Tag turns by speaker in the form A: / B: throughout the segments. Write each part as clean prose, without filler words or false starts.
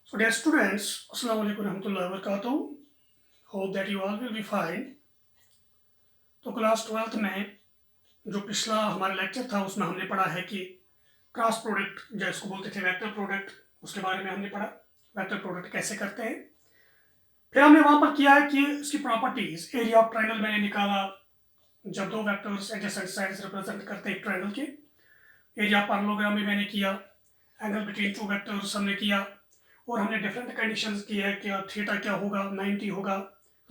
A: So dear students, Assalamu alaikum warahmatullahi wabarakatuh. Hope that you all will be fine. तो class 12th में जो पिछला हमारा lecture था उसमें हमने पढ़ा है कि क्रॉस प्रोडक्ट जिसको बोलते थे वेक्टर प्रोडक्ट, उसके बारे में हमने पढ़ा वेक्टर प्रोडक्ट कैसे करते हैं। फिर हमने वहाँ पर किया है कि इसकी प्रॉपर्टीज, एरिया ऑफ ट्रायंगल मैंने निकाला जब दो वेक्टर्स एडजेसेंट साइड्स रिप्रेजेंट करते हैं एक ट्रायंगल के। एरिया पैरेललोग्राम में मैंने किया, एंगल बिटवीन टू वेक्टर्स हमने किया, और हमने डिफरेंट कंडीशंस की है कि थीटा क्या होगा, 90 होगा,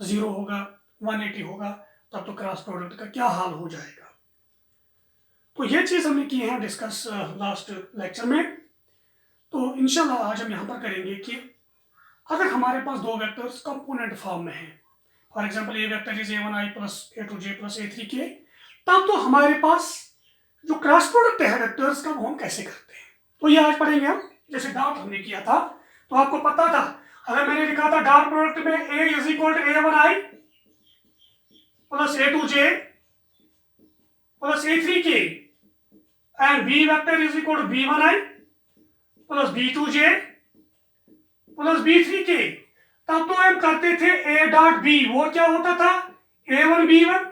A: 0 होगा, 180 होगा, तब तो क्रॉस प्रोडक्ट का क्या हाल हो जाएगा। तो ये चीज़ हमने की है डिस्कस लास्ट लेक्चर में। तो इंशाल्लाह आज हम यहाँ पर करेंगे कि अगर हमारे पास दो वेक्टर्स कंपोनेंट फॉर्म में हैं, for example A vector is a1i plus a2j plus a3k, तब तो हमारे पास जो क्रॉस प्रोडक्ट है वेक्टर्स का वो हम कैसे करते हैं। तो ये आज पढ़ेंगे हम। जैसे डॉट हमने किया था तो आपको पता था, अगर मैंने लिखा था डॉट प्रोडक्ट में a is equal to a1i plus a2j plus a3k and b vector is equal to b1i plus b2j plus b3k, तब तो हम करते थे a डॉट b, वो क्या होता था a1 b1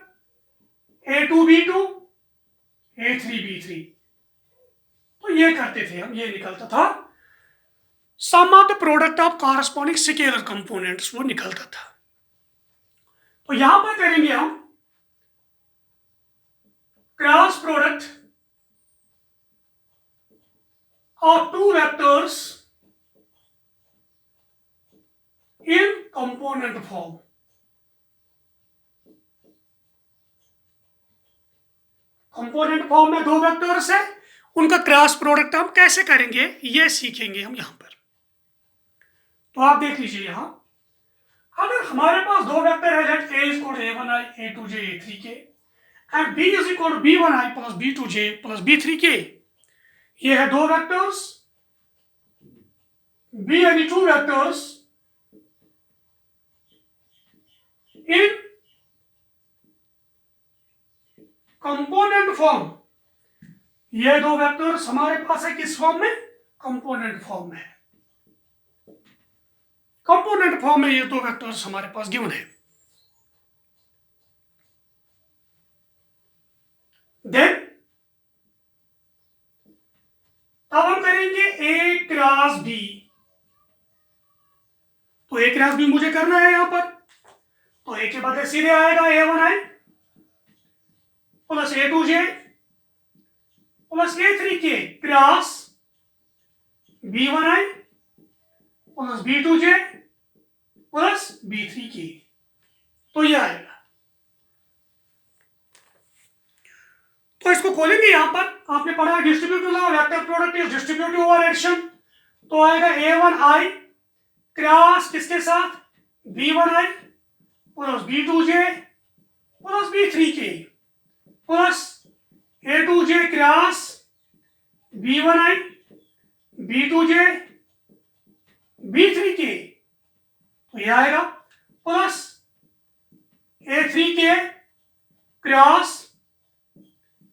A: a2 b2 a3 b3। तो ये करते थे हम, ये निकलता था sum of the product of corresponding scalar components, वो निकलता था। तो यहां पर करेंगे हम cross product of two vectors in component form. Component form में दो वेक्टर्स है, उनका क्रॉस प्रोडक्ट हम कैसे करेंगे ये सीखेंगे हम यहां पर। तो आप देख लीजिए यहां, अगर हमारे पास दो वेक्टर है, let a is equal to a1i a2j a3k and b is equal to b1i plus b2j plus b3k, ये है दो वेक्टर्स, b यानी two vectors in component form. ये दो वेक्टर्स हमारे पास है किस फॉर्म में, कंपोनेंट फॉर्म में। कंपोनेंट फॉर्म में ये दो वेक्टर्स हमारे पास गिवन है। देन अब हम करेंगे a क्रॉस b। तो a क्रॉस b मुझे करना है यहां पर, तो a के बदले सीधे आएगा a1i plus a2j plus a3k cross b1i plus b2j plus b3k। तो ये आएगा। तो इसको खोलेंगे यहां पर, आपने पढ़ा distributive law, vector product is distributive over addition. तो आएगा a1i क्रॉस किसके साथ, b1i plus b2j plus b3k plus a2j cross b1i b2j b3k। तो ये आएगा plus a3k cross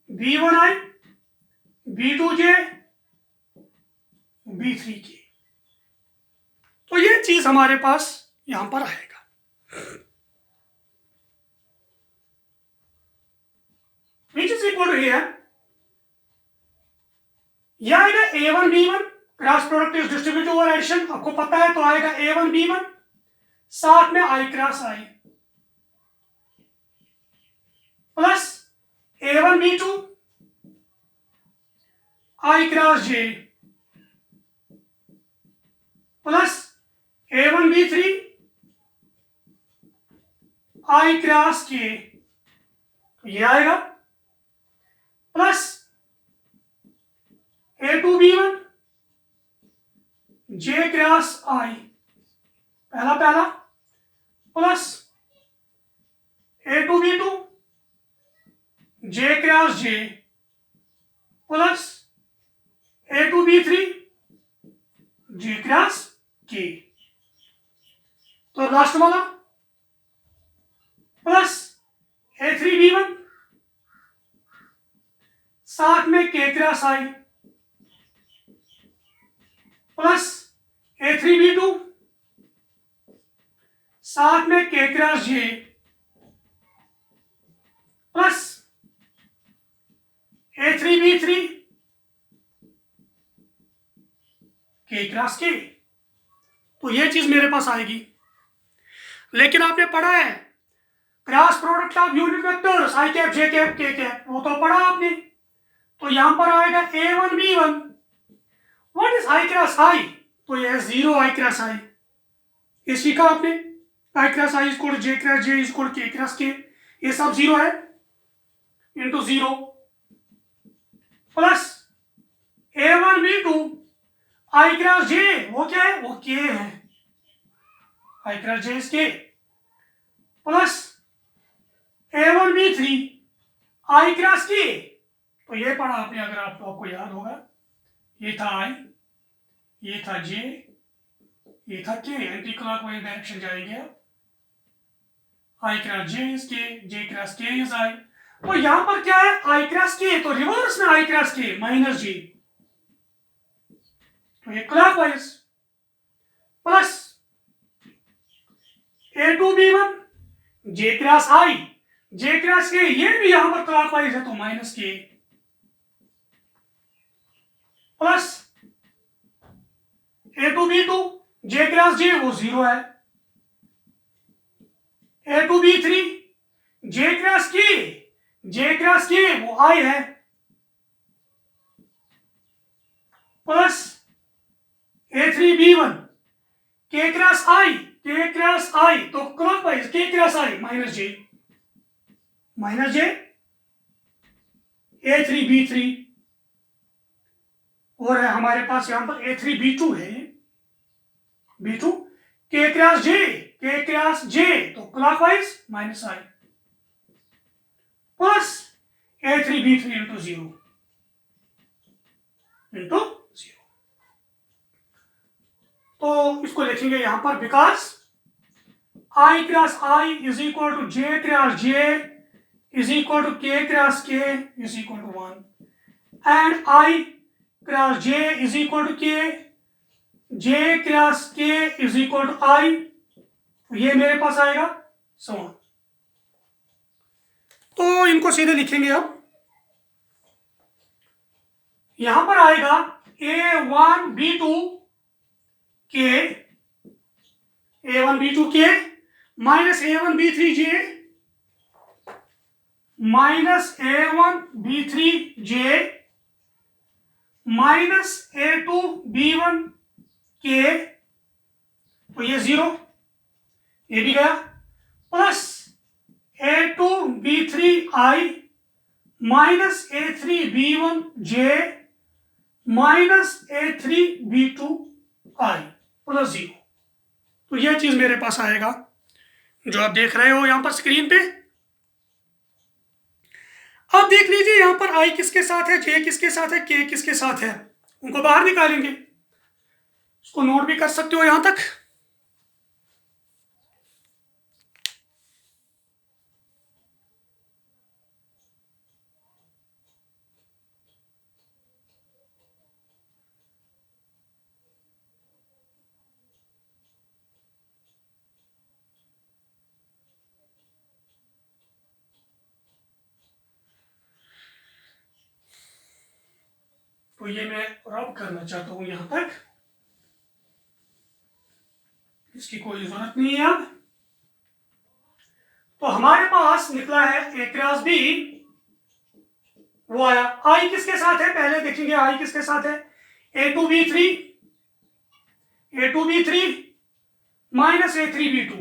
A: b1i b2j b3k। तो ये चीज हमारे पास यहां पर आएगा, which is equal to here, यह आएगा a1 b1 cross product is distributive over addition, आपको पता है। तो आएगा a1 b1 साथ में i cross i plus a1 b2 i cross j plus a1 b3 i cross k। ये आएगा plus a2 b1 j cross i पहला plus a2 b2 j cross j plus a2 b3 j cross k। तो last वाला plus a3 b1 साथ में k cross i plus A3B2 साथ में K cross J plus A3B3 K cross K। तो ये चीज मेरे पास आएगी। लेकिन आपने पढ़ा है cross product of unit vectors I cap J cap K cap, वो तो पढ़ा आपने। तो यहां पर आएगा A1B1। What is I cross I? तो ये 0 I क्रॉस I, ये सीखा आपने। I cross I equal J cross J equal K cross K, ये सब 0 है into 0 plus A1B2 I cross J, वो क्या है? वो K है, I cross J is K plus A1B3 I cross K। तो ये पढ़ा आपने, अगर आपको याद होगा, ये था I, ये था J, ये था K, एंटी क्लॉकवाइज डायरेक्शन जाएंगे आप। I cross J is K, J cross K is I। तो यहां पर क्या है? I क्रॉस K, तो रिवर्स में I cross K minus J, तो ये clockwise plus A2B1 J cross I, J cross K, ये भी यहां पर क्लॉकवाइज है तो minus K plus A2B2 J cross J, वो 0 है, A2B3 J cross K, J cross K वो I है plus A3B1 K cross I, K cross I, तो clockwise K cross I minus J A3B3, और है हमारे पास यहां पर A3B2 है, ये B2 K क्रॉस J, तो clockwise minus I plus A3B3 into 0 तो इसको लिखेंगे यहां पर because I cross I is equal to J cross J is equal to K cross K is equal to 1 and I cross J is equal to K, J cross K is equal to I, ये मेरे पास आएगा समान। तो इनको सीधे लिखेंगे अब। यहां पर आएगा A1B2K minus A1B3J minus A1B3J minus A2B1K, तो ये 0, ये भी गया, plus A2B3I minus A3B1J minus A3B2I plus 0। तो यह चीज मेरे पास आएगा जो आप देख रहे हो यहां पर स्क्रीन पे। अब देख लीजिए यहां पर I किसके साथ है, J किसके साथ है, K किसके साथ है, उनको बाहर निकालेंगे। इसको नोट भी कर सकते हो यहां तक। तो ये मैं रब करना चाहता हूं यहां तक, इसकी कोई जरूरत नहीं है अब। तो हमारे पास निकला है A क्रॉस B, वो आया। I किसके साथ है पहले देखेंगे, I किसके साथ है, A2B3 माइनस A3B2,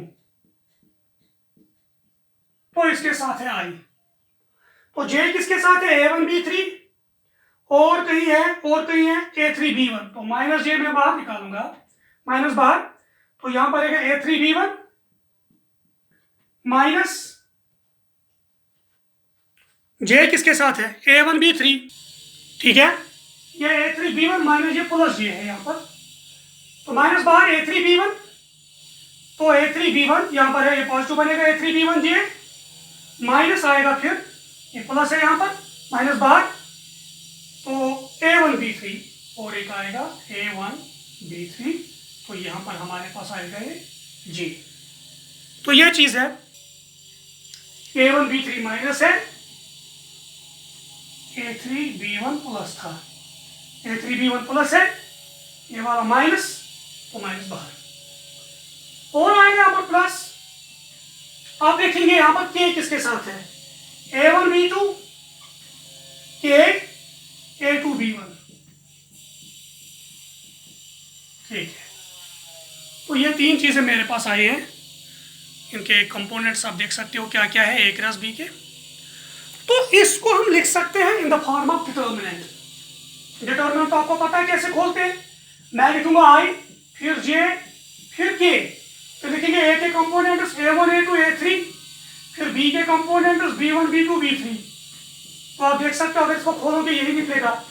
A: तो इसके साथ है I। तो J किसके साथ है, A1B3, और कहीं है A3B1, तो माइनस J मैं बाहर निकालूंगा, माइनस बाहर, तो यहां पर है A3B1 माइनस J किसके साथ है, A1B3, ठीक है, ये A3B1 minus J plus J है यहां पर, तो माइनस बाहर A3B1, तो A3B1 यहां पर है, ये पॉजिटिव बनेगा, A3B1J माइनस आएगा, फिर ये प्लस है यहां पर, माइनस बाहर, तो A1B3 और एक आएगा A1B3, तो यहाँ पर हमारे पास आएगा ये जी। तो ये चीज़ है, A1B3 माइनस है, A3B1 प्लस था, A3B1 प्लस है, ये वाला माइनस, तो माइनस बाहर और आएगा यहाँ पर प्लस। आप देखेंगे यहाँ पर K किसके साथ है, A1B2 K A2B1, ठीक है। तो ये तीन चीज़ें मेरे पास आई हैं, इनके कंपोनेंट्स आप देख सकते हो क्या क्या है A क्रॉस B के। तो इसको हम लिख सकते हैं in the form of determinant. Determinant तो आपको पता है कैसे खोलते हैं, मैं लिखूंगा I, फिर J, फिर K, फिर लिखेंगे A के कंपोनेंट्स A1 A2 A3, फिर B के कंपोनेंट्स B1 B2 B3। तो आप देख सकते हो अगर इसको खोलोगे यही निकलेगा।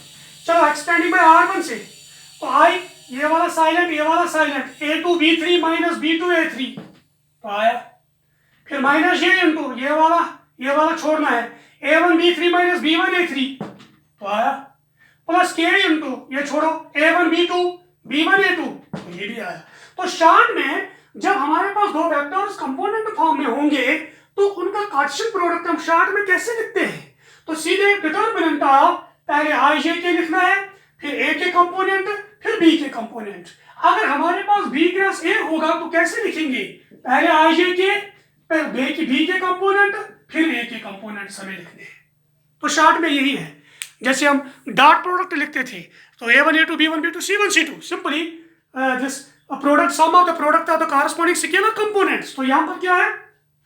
A: चलो एक्सपेंडिंग बाय R1 से, तो I ये वाला साइलेंट, ये वाला silent, A2 B3 minus B2 A3 तो आया, फिर माइनस J इंटू ये वाला छोड़ना है, A1 B3 minus B1 A3 तो आया, प्लस K इंटू ये छोड़ो A1 B2 B1 A2 तो ये भी आया। तो शॉर्ट में जब हमारे पास दो वेक्टर्स कंपोनेंट फॉर्म में होंगे तो उनका कार्टेशियन प्रोडक्ट हम शॉर्ट में कैसे लिखते हैं, तो सीधे डिटर्मिनेंट ऑफ पहले I J के लिखना है, फिर A के कंपोनेंट, फिर B के कंपोनेंट। अगर हमारे पास B क्रॉस A होगा तो कैसे लिखेंगे, पहले I J के, फिर B के कंपोनेंट, फिर A के कंपोनेंट हमें लिखने हैं। तो शॉर्ट में यही है, जैसे हम डॉट प्रोडक्ट लिखते थे तो A1 A2 B1 B2 C1 C2, simply this product sum of the product of the corresponding scalar components. तो यहाँ पर क्या है,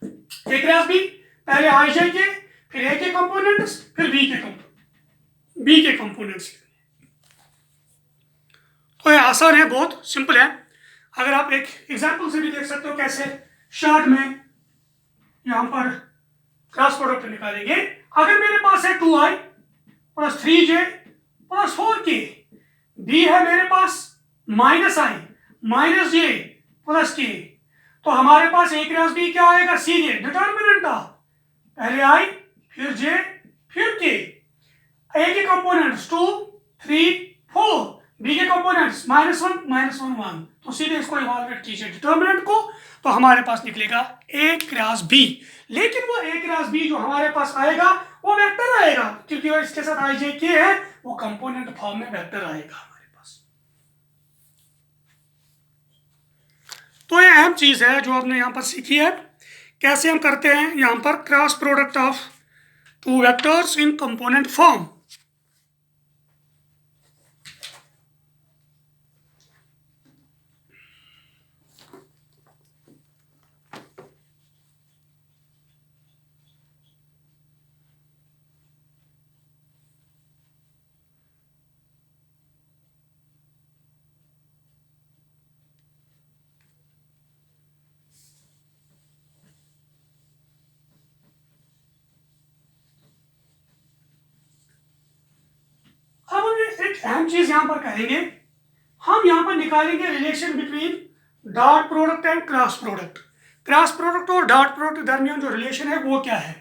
A: A क्रॉस B, पहले I J के, फिर A के कंपोनेंट्स, फिर B के कंपोनेंट्स। तो ये आसान है, बहुत सिंपल है। अगर आप एक एग्जांपल से भी देख सकते हो कैसे शॉर्ट में यहाँ पर क्रॉस प्रोडक्ट निकालेंगे। अगर मेरे पास है 2I plus 3J plus 4K, B है मेरे पास minus I minus J plus K, तो हमारे पास A क्रॉस B क्या आएगा, सीधे डिटर्मिनेंट ऑफ पहले I फिर J फिर K, A के कंपोनेंट्स 2 3 4, B के कंपोनेंट्स -1 -1 1, तो सीधे इसको इवाल्युएट कीजिए डिटर्मिनेंट को, तो हमारे पास निकलेगा A क्रॉस B। लेकिन वो A क्रॉस B जो हमारे पास आएगा वो वेक्टर आएगा, क्योंकि वो इसके साथ I J K है, वो कंपोनेंट फॉर्म में वेक्टर आएगा हमारे पास। तो ये अहम चीज है जो आपने यहाँ पर सीखी है, कैसे हम करते हैं यहाँ पर cross product of two vectors in component form. एक अहम चीज यहां पर करेंगे, हम यहां पर निकालेंगे relation between dot product and cross product. Cross product और डॉट प्रोडक्ट के दरमियान जो रिलेशन है वो क्या है,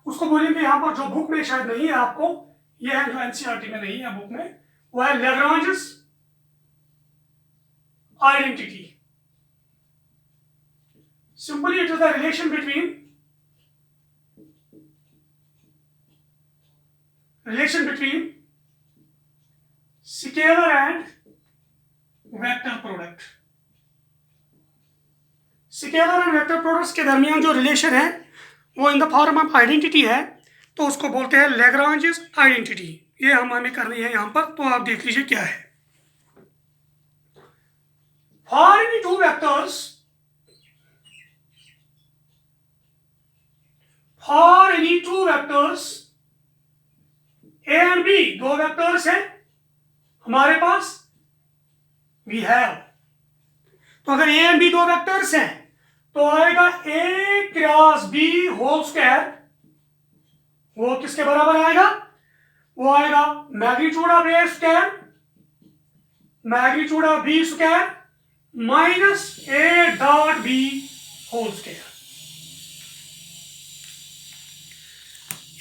A: उसको बोलेंगे यहां पर, जो बुक में शायद नहीं है आपको, ये है जो एनसीईआरटी में नहीं है बुक में, वो है Lagrange identity. Simply it is the relation between scalar and vector product. Scalar and vector products के दरमियान जो रिलेशन है वो in the form of identity है, तो उसको बोलते हैं लैग्रांज आइडेंटिटी। ये हमें करनी है यहाँ पर, तो आप देख लीजिए क्या है। For any two vectors, for any two vectors A and B, दो वेक्टर्स हैं हमारे पास, वी हैव, तो अगर A एंड B दो वेक्टर्स हैं तो आएगा A cross B whole square, वो किसके बराबर आएगा, वो आएगा magnitude of A square magnitude of B square minus A dot B whole square.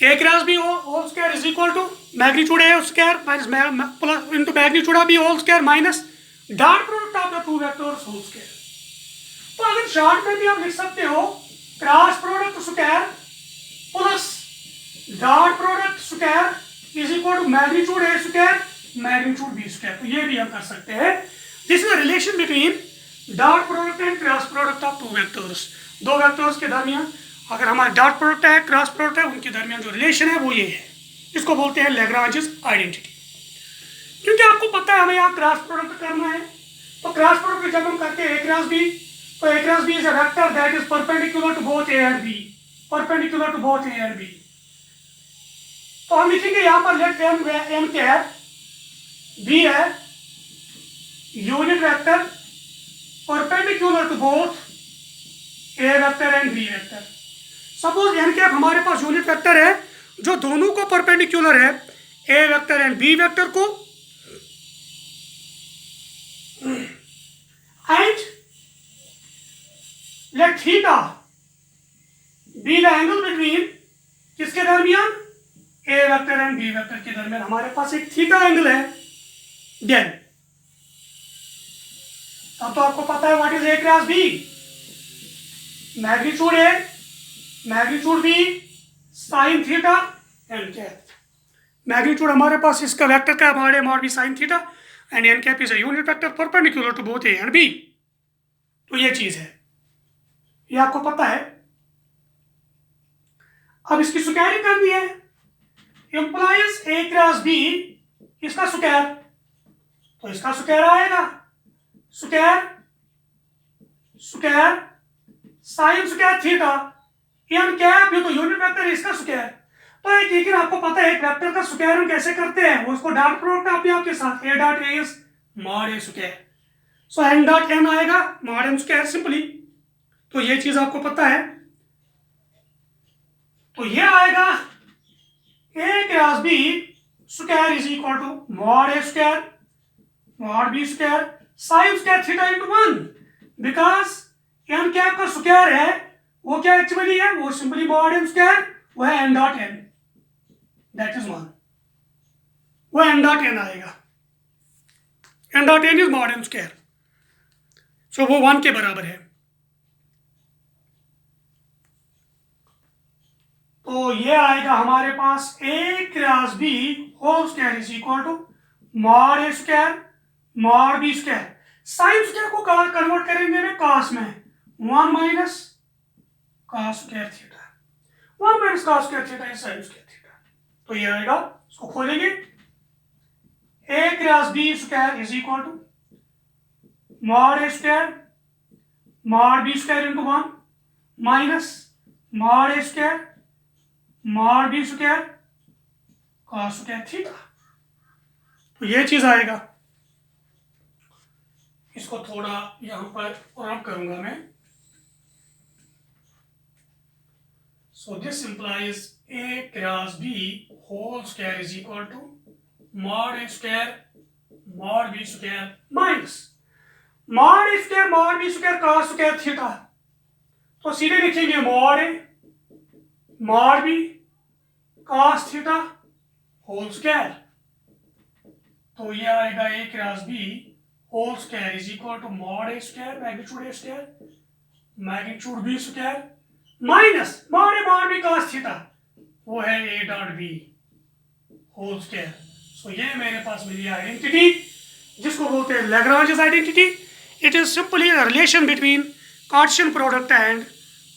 A: A cross B whole square is equal to magnitude A square minus plus into magnitude of B whole square minus dot product of the two vectors whole square. तो अगर short में भी आप लिख सकते हो cross product square plus dot product square is equal to magnitude A square magnitude B square. तो ये भी हम कर सकते हैं। This is the relation between dot product and cross product of two vectors. दो वेक्टर्स के दरमियान अगर हमारा डॉट प्रोडक्ट है क्रॉस प्रोडक्ट है उनके दरमियान जो रिलेशन है वो ये है। इसको बोलते हैं लैग्रांजेस आइडेंटिटी। क्योंकि आपको पता है हमें यहाँ क्रॉस प्रोडक्ट करना है, तो क्रॉस प्रोडक्ट जब हम करते हैं ए क्रॉस बी, तो ए cross B is a vector that is perpendicular to both A and B, perpendicular to both A and B. तो हम लिखेंगे यहाँ पर लेट एम कैप बी है unit vector perpendicular to both A vector and B vector. Suppose N cap हमारे पास unit vector है जो दोनों को परपेंडिकुलर है, ए वेक्टर एंड बी वेक्टर को, and let theta be the angle between किसके दरमियान, ए वेक्टर एंड बी वेक्टर के दरमियान हमारे पास एक थीटा एंगल है। देन अब तो आपको पता है what is A cross B, magnitude A magnitude B sine theta and cap. Magnitude हमारे पास इसका वेक्टर का हमारे mod B sine theta and n cap is a unit vector perpendicular to both A and B. तो ये चीज है, ये आपको पता है। अब इसकी स्क्वायरिंग करनी है, इंप्लाइज ए क्रॉस बी इसका स्क्वायर, तो इसका स्क्वायर आएगा square square sine square theta n cap, ये तो यूनिट वेक्टर है इसका स्क्वायर। तो एक लेकिन आपको पता है एक वेक्टर का स्क्वायर हम कैसे करते हैं, उसको डॉट प्रोडक्ट अपने आप के साथ A dot A is mod A square, so N dot N आएगा मॉड एन स्क्वायर सिंपली। तो ये चीज आपको पता है। तो ये आएगा ए cross B square is equal to mod A square mod B square sine square theta into 1, because N cap का स्क्वायर है वो क्या एक्चुअली है, वो सिंपली मॉड एन स्क्वायर, वो है n dot n, that is 1, वो एन डॉट एन आएगा, n dot n is mod N square, so वो 1 के बराबर है। तो ये आएगा हमारे पास a cross b whole square is equal to mod A square mod B square. Sine square को कन्वर्ट करेंगे में कॉस में, 1 minus cos square theta, 1 minus cos square theta is sine square theta. तो ये आएगा, इसको खोलेंगे, a cross B square is equal to mod A square mod B square into 1 minus mod A square mod B square cos square theta. तो ये चीज आएगा। इसको थोड़ा यहां पर रब करूंगा मैं। So this implies A cross b whole square is equal to mod A square mod B square minus mod A square mod B square cos square theta. तो सीधे लिखेंगे mod a mod b cos theta whole square. तो ये आएगा ए cross b whole square is equal to mod A square magnitude A square magnitude B square minus mod b cos theta, वो है ए dot b whole square. So ये मेरे पास मिली identity जिसको बोलते हैं Lagrange's identity. It is simply a relation between Cartesian product and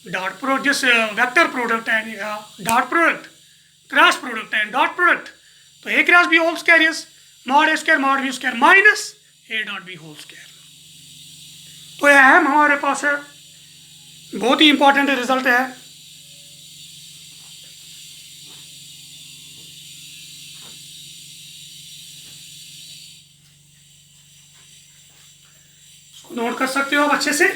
A: dot product, this vector product and dot product, cross product and dot product. तो ए cross b whole square is mod A square mod B square minus a dot b whole square. तो यह अहम हमारे पास है, बहुत ही important result है। इसको नोट कर सकते हो आप अच्छे से।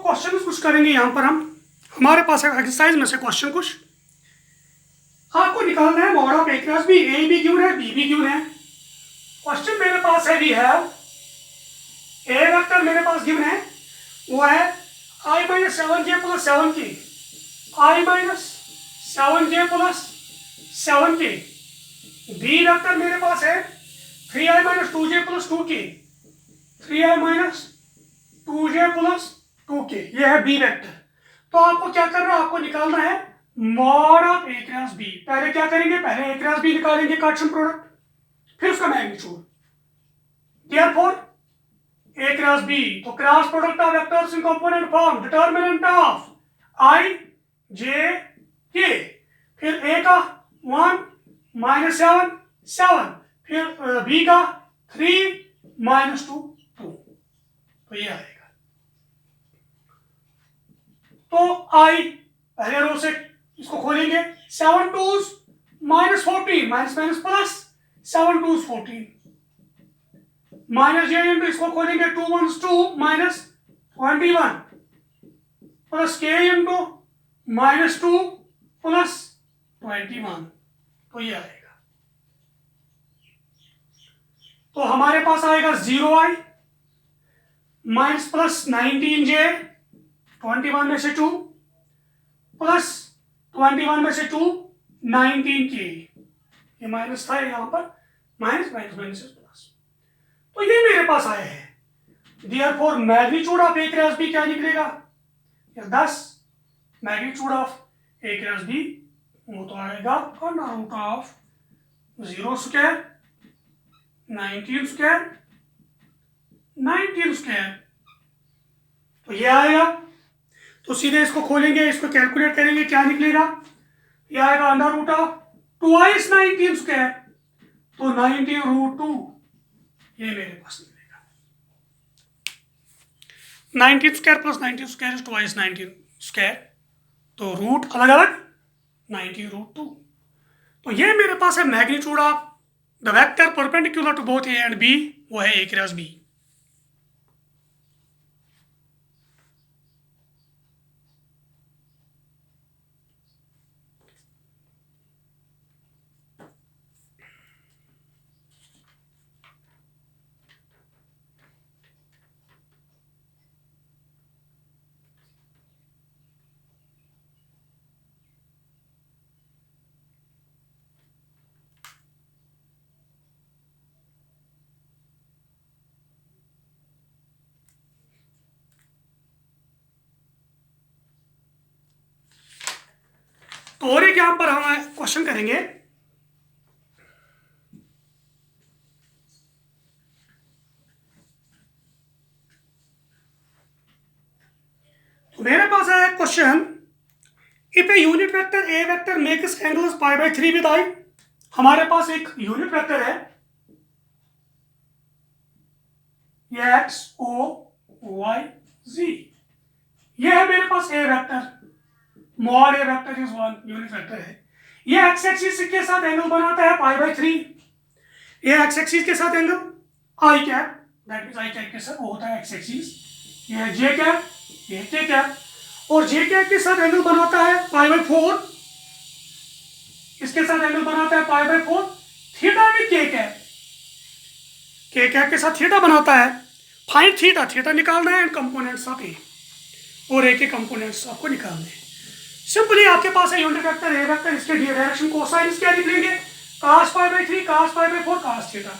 A: क्वेश्चन कुछ करेंगे यहाँ पर हम। हमारे पास एक्सरसाइज में से क्वेश्चन कुछ आपको निकालना है। Mod of A cross b, a भी गिवन है, बी भी गिवन है। क्वेश्चन मेरे पास है, वी हैव ए वेक्टर मेरे पास गिवन है, वो है i minus 7j plus 7k, i minus 7j plus 7k। B vector मेरे पास है 3i minus 2j plus 2k, 3i minus 2j plus 2k, ये है बी वेक्टर। तो आपको क्या करना है, आपको निकालना है mod of A cross B. पहले क्या करेंगे, पहले ए क्रॉस बी निकालेंगे कार्टेशियन प्रोडक्ट, फिर उसका magnitude. Therefore A cross B, तो cross product of vectors in component form, determinant of I J K, फिर A का 1 माइनस 7 7, फिर B का 3 माइनस 2 2, तो ये आएगा। तो I पहले रो से इसको खोलेंगे, 7 2s minus 14, minus minus plus 7 2s 14, minus जे इंटू इसको खोलेंगे 2 1s 2 माइनस 21 प्लस के इंटू माइनस 2 प्लस 21, तो ये आएगा। तो हमारे पास आएगा 0i माइनस प्लस 19j 21 में से 2 प्लस 21 में से 2 19k, ये माइनस था यहां पर, माइनस माइनस माइनस प्लस, तो ये मेरे पास आया है। Therefore magnitude of A cross B क्या निकलेगा, 10। Magnitude of A cross B वो तो आएगा under root of 0 square 19 square 19 square, तो ये आएगा। तो सीधे इसको खोलेंगे, इसको कैलकुलेट करेंगे, क्या निकलेगा, ये आएगा अंडर रूट ऑफ 2 19 स्क्वायर, तो 19 रूट 2, ये मेरे पास निकलेगा। 19 square plus 19 square is 2 19 square, तो रूट अलग अलग 19 रूट 2, तो ये मेरे पास है magnitude of the vector perpendicular to both A and B, वो है ए क्रॉस बी। तो और एक यहां पर हम क्वेश्चन करेंगे। तो मेरे पास है question, if a unit vector A vector makes angles pi by 3 with I. हमारे पास एक यूनिट वेक्टर है, ये एक्स ओ वाई जी, ये है मेरे पास a vector, mod a vector is 1 unit vector है। ये एक्स एक्सिस के साथ एंगल बनाता है पाई बाय 3, ये एक्स एक्सिस के साथ angle I cap, that means I cap के साथ वो होता है एक्स एक्सिस, ये जे कैप, ये के कैप, और जे कैप के साथ एंगल बनाता है पाई बाय 4, इसके साथ एंगल बनाता है पाई बाय 4, थीटा भी के कैप के साथ थीटा बनाता है। फाइंड थीटा, थीटा निकालना है एंड कंपोनेंट्स ऑफ ए, और ए के कंपोनेंट्स आपको निकालने हैं। सिंपली आपके पास है यूनिट वेक्टर ए वेक्टर, इसके डायरेक्शन कोसाइंस क्या निकलेंगे, cos pi by 3 cos pi by 4 cos theta.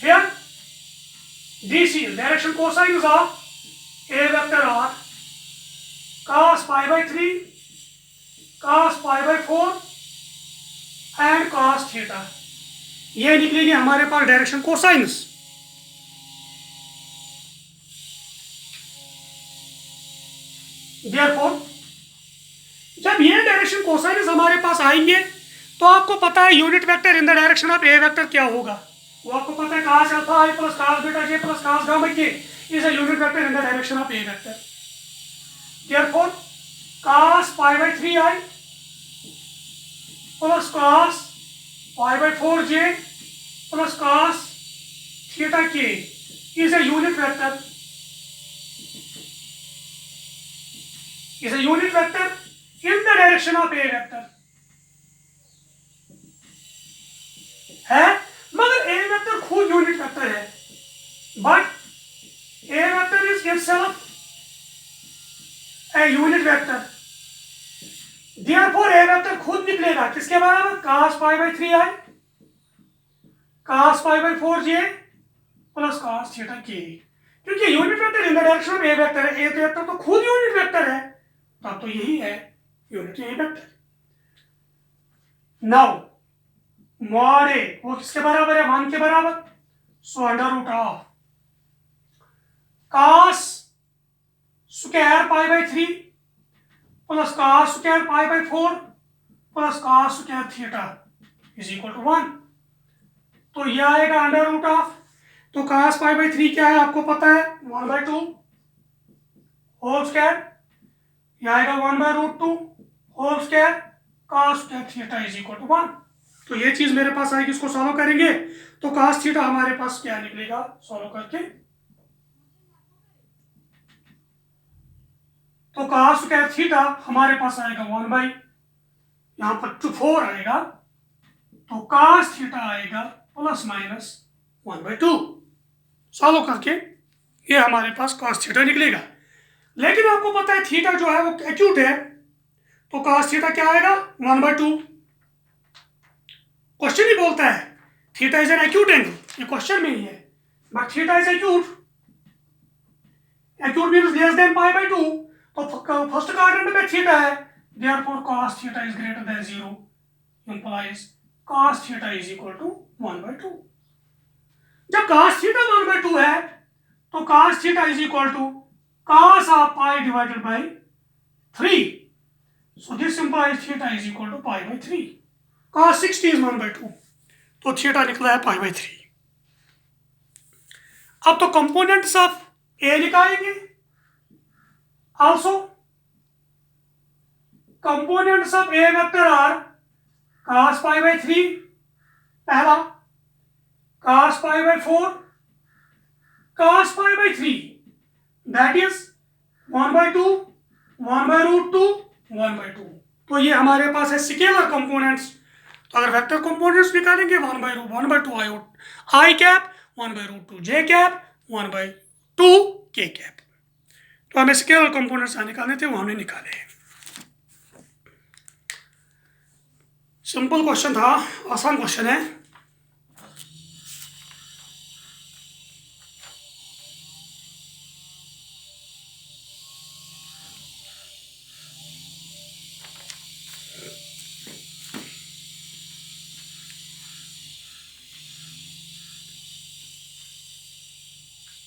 A: Here DC direction cosines of A vector are cos pi by 3 cos pi by 4 and cos theta, ये निकलेंगे हमारे पास direction cosines. Therefore जब ये direction कोसाइनस हमारे पास आएंगे तो आपको पता है unit vector in the direction of A vector क्या होगा, वो आपको पता है cos alpha i plus cos beta j plus cos gamma k is a unit vector in the direction of A vector. Therefore cos pi bye 3i plus cos pi bye 4j plus cos theta k is a unit vector is a unit vector in the direction of A vector. है, मगर A vector खुद unit vector है, but A vector is itself a unit vector. Therefore A vector खुद निकलेगा किसके बराबर? cos pi by 3i cos pi by 4j plus cos theta k. क्योंकि unit vector in the direction of A vector है, A vector तो खुद unit vector है, तब तो यही है unit A vector. Now mod A वो किसके बराबर है? 1 के बराबर. So under root of cos square pi by 3 plus cos square pi by 4 plus cos square theta is equal to 1. तो यह आएगा अंडर रूट ऑफ, तो cos पाई बाई 3 क्या है आपको पता है? 1/2 होल स्क्वायर. यह आएगा 1/√2 whole square cos square theta is equal to 1. तो ये चीज मेरे पास आएगी, इसको सॉल्व करेंगे तो cos थीटा हमारे पास क्या निकलेगा सॉल्व करके? तो cos स्क्वायर थीटा हमारे पास आएगा 1 यहाँ पर 4 आएगा, तो cos थीटा आएगा प्लस माइनस 1/2. सॉल्व करके ये हमारे पास cos थीटा निकलेगा. लेकिन आपको पता है थीटा जो है वो एक्यूट है, तो cos थीटा क्या आएगा? 1/2. क्वेश्चन ही बोलता है theta is an acute angle, ये क्वेश्चन में ही है, but theta is acute. Acute means less than pi by 2, तो फर्स्ट क्वाड्रेंट में थीटा है, therefore cos theta is greater than 0 implies cos theta is equal to 1/2. जब cos थीटा 1/2 है तो cos theta is equal to cos of pi divided by 3. So this implies theta is equal to pi by 3. cos 60 is 1/2, तो theta निकला है पाई by 3. अब तो components of A निकालेंगे. Also components of A vector are cos pi by 3 पहला, cos pi by 4, cos pi by 3, that is 1/2 1/√2 1/2. तो ये हमारे पास है स्केलर कंपोनेंट्स. तो अगर वेक्टर कंपोनेंट्स निकालेंगे 1/2 आई कैप 1/√2 जे कैप 1/2 के कैप. तो हमें स्केलर कंपोनेंट्स निकालने थे, वो हमने निकाले. सिंपल क्वेश्चन था, आसान क्वेश्चन है.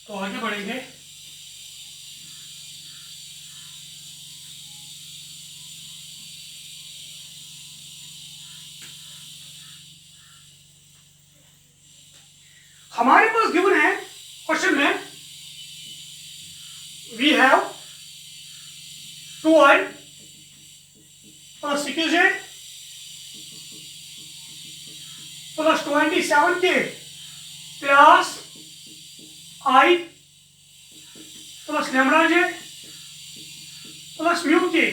A: तो आगे बढ़ेंगे. हमारे पास गिवन है क्वेश्चन में, we have 2i plus 6j plus 27k plus I plus lambda J plus mu K.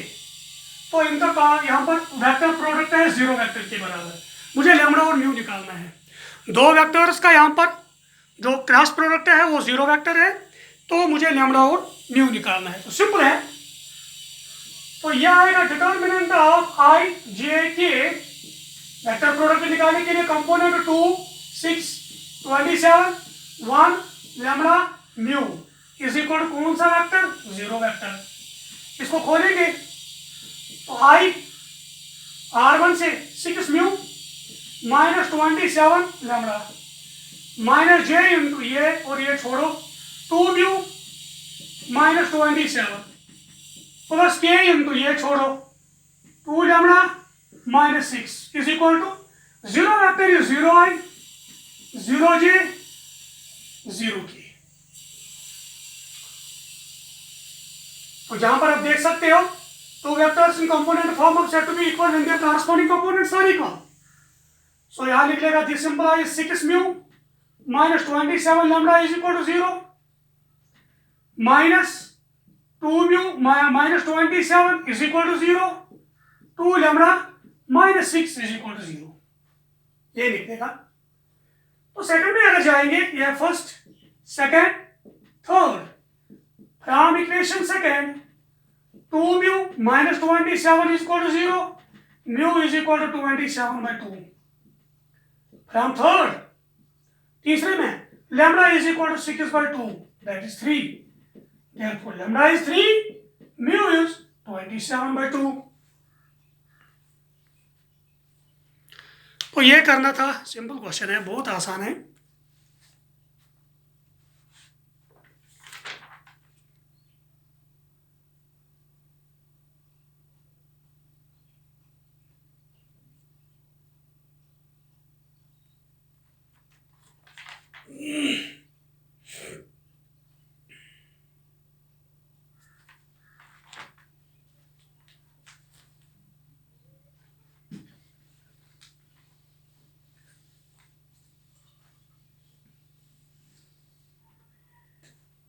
A: तो इनका यहाँ पर वेक्टर प्रोडक्ट है 0 वेक्टर के बराबर. मुझे लैम्बडा और म्यू निकालना है. दो वेक्टर्स का यहाँ पर जो क्रॉस प्रोडक्ट है वो 0 वेक्टर है, तो मुझे लैम्बडा और म्यू निकालना है. तो सिंपल है. तो यह आएगा डिटर्मिनेंट ऑफ आई जे के. वेक्टर प्रोडक्ट निकालने के लिए component 2 6 27 1 lambda mu is equal कौन सा वेक्टर? 0 वेक्टर. इसको खोलेंगे तो आई r1 से 6 म्यू माइनस 27 लैम्बडा माइनस जे इंटू ये और ये छोड़ो 2 म्यू माइनस 27 प्लस के इंटू ये छोड़ो 2 lambda minus 6 is equal to 0 vector is 0 I 0 J 0 K. तो जहां पर आप देख सकते हो two vectors in component form of set to be equal when their corresponding components are equal. So यहाँ निकलेगा this implies 6 mu minus 27 lambda is equal to 0 minus 2 mu minus 27 is equal to 0, 2 lambda minus 6 is equal to 0, ये लिखेगा। तो second में अगर जाएंगे, ये first, second, third, from equation second 2 mu minus 27 is equal to 0, mu is equal to 27/2। From third, तीसरे में lambda is equal to 6/2, that is 3, therefore lambda is 3, mu is 27/2। तो ये करना था, सिंपल क्वेश्चन है, बहुत आसान है।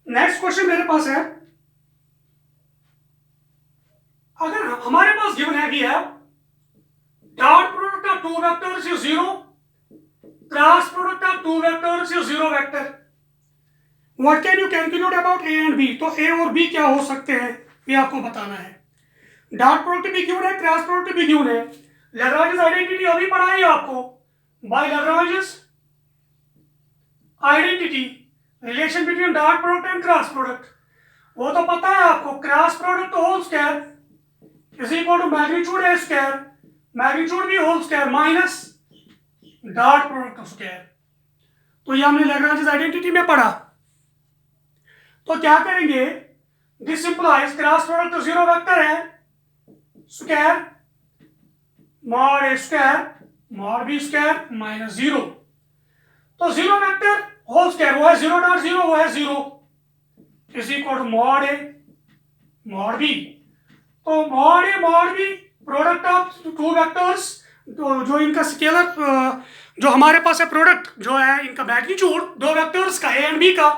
A: नेक्स्ट क्वेश्चन मेरे पास है, अगर हमारे पास गिवन है कि dot product of two vectors is 0, cross product of two vectors is 0 vector, what can you calculate about A and B. तो ए और बी क्या हो सकते हैं ये आपको बताना है। डॉट प्रोडक्ट भी गिवन है, क्रॉस प्रोडक्ट भी गिवन है। लैग्रांज आइडेंटिटी अभी पढ़ाई आपको, by Lagrange identity, relation between dot product and cross product, वो तो पता है आपको। Cross product whole square is equal to magnitude A square, magnitude b whole square minus dot product square. तो ये हमने लैग्रांज आइडेंटिटी में पढ़ा। तो क्या करेंगे, this implies cross product 0 vector है, स्क्वायर मॉड ए square mod B square minus 0। तो 0 वेक्टर होल स्क्वायर वो है 0.0, वो है 0 is equal to mod a mod b. तो mod a mod b product of two vectors, जो इनका स्केलर जो हमारे पास है प्रोडक्ट जो है इनका मैग्नीट्यूड दो वेक्टर्स का ए एंड बी का,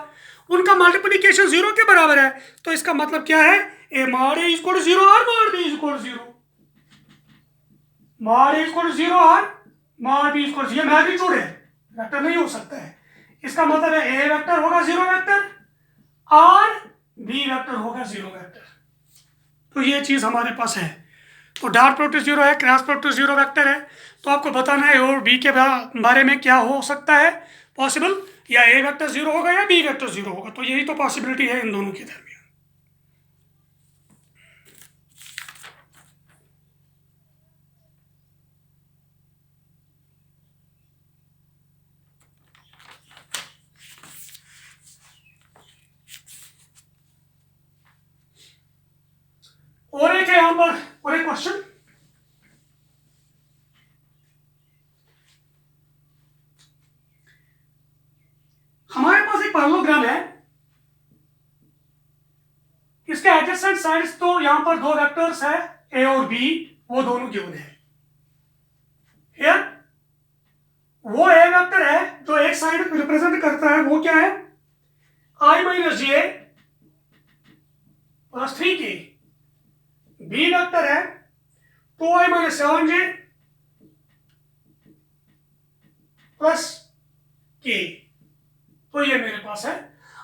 A: उनका मल्टीप्लिकेशन 0 के बराबर है। तो इसका मतलब क्या है, A mod A equal to 0 और mod B equal to 0, mod A equal to 0 और मॉड बी इक्वल टू, ये मैग्नीट्यूड है, वेक्टर नहीं हो सकता है। इसका मतलब है ए वेक्टर होगा 0 वेक्टर और बी वेक्टर होगा 0 वेक्टर। तो ये चीज हमारे पास है। तो डॉट प्रोडक्ट 0 है, क्रॉस प्रोडक्ट 0 वेक्टर है। तो आपको बताना है और बी के बारे में क्या हो सकता है पॉसिबल, या ए वेक्टर 0 होगा या बी वेक्टर 0 होगा। तो यही तो पॉसिबिलिटी है इन दोनों के दरमियान। और एक है यहां पर और एक क्वेश्चन, हमारे पास एक पैरेललोग्राम है, इसके एडजेसेंट साइड्स तो यहां पर दो वेक्टर्स है ए और बी, वो दोनों गिवन है। हियर वो ए वेक्टर है जो एक साइड रिप्रेजेंट करता है, वो क्या है, i minus J plus 3k। B vector है 2i minus 7j plus k। तो ये मेरे पास है।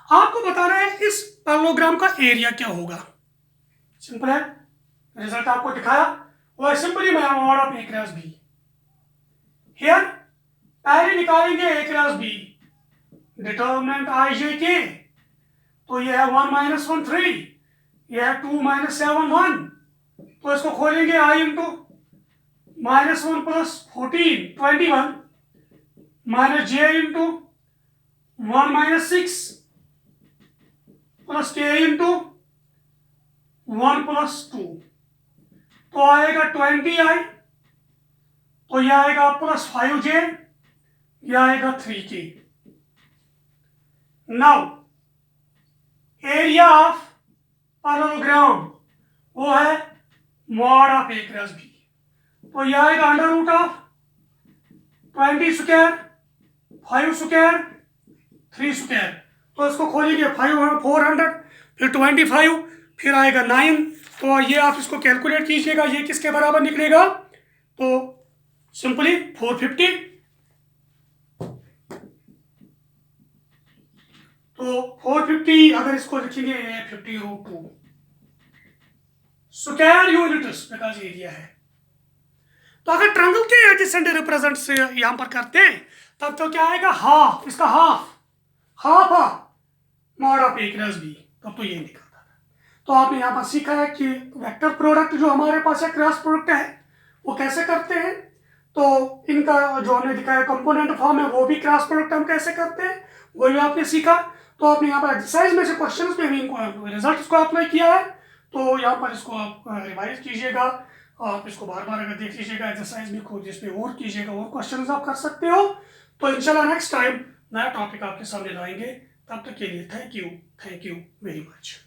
A: आपको बताना है इस पैरेललोग्राम का एरिया क्या होगा। सिंपल है, रिजल्ट आपको दिखाया, वो है simply mod of A cross B. Here पहले निकालेंगे A cross B, determinant I J K, तो ये है 1 माइनस 1 3, ये है 2 माइनस 7 1। तो इसको खोलेंगे आई into minus 1 plus 14 21 minus J into 1 minus 6 plus के इंटू 1 प्लस 2। तो आएगा 20i, तो यह आएगा प्लस 5j, यह आएगा 3k। Now area of parallelogram वो है mod of A cross B. तो यह आएगा under root of 20 square 5 square 3 square. तो इसको खोलेंगे 400, फिर 25, फिर आएगा 9, तो ये आप इसको कैलकुलेट कीजिएगा, ये किसके बराबर निकलेगा, तो सिंपली 450, तो 450 अगर इसको लिखेंगे 50√2 स्क्वायर यूनिट्स बिकॉज एरिया है। तो अगर ट्रायंगल के एडजेसेंट रिप्रेजेंट से यहां पर करते हैं तब तो क्या आएगा, हाफ, इसका half mod of A cross B, तब तो ये निकलता था। तो आपने यहाँ पर सीखा है कि वेक्टर प्रोडक्ट जो हमारे पास है, क्रॉस प्रोडक्ट है, वो कैसे करते हैं। तो इनका जो हमने दिखाया कंपोनेंट फॉर्म है, वो भी क्रॉस प्रोडक्ट हम कैसे करते हैं, वो भी आपने सीखा। तो आपने यहाँ पर एक्सरसाइज में से क्वेश्चंस में भी रिजल्ट को अप्लाई किया है, तो यहाँ पर इसको आप रिवाइज कीजिएगा, आप इसको बार बार अगर देख लीजिएगा एक्सरसाइज में खुद इसमें और कीजिएगा, और क्वेश्चंस आप कर सकते हो। तो इंशाल्लाह नेक्स्ट टाइम नया टॉपिक आपके सामने लाएंगे, तब तक के लिए थैंक यू वेरी मच।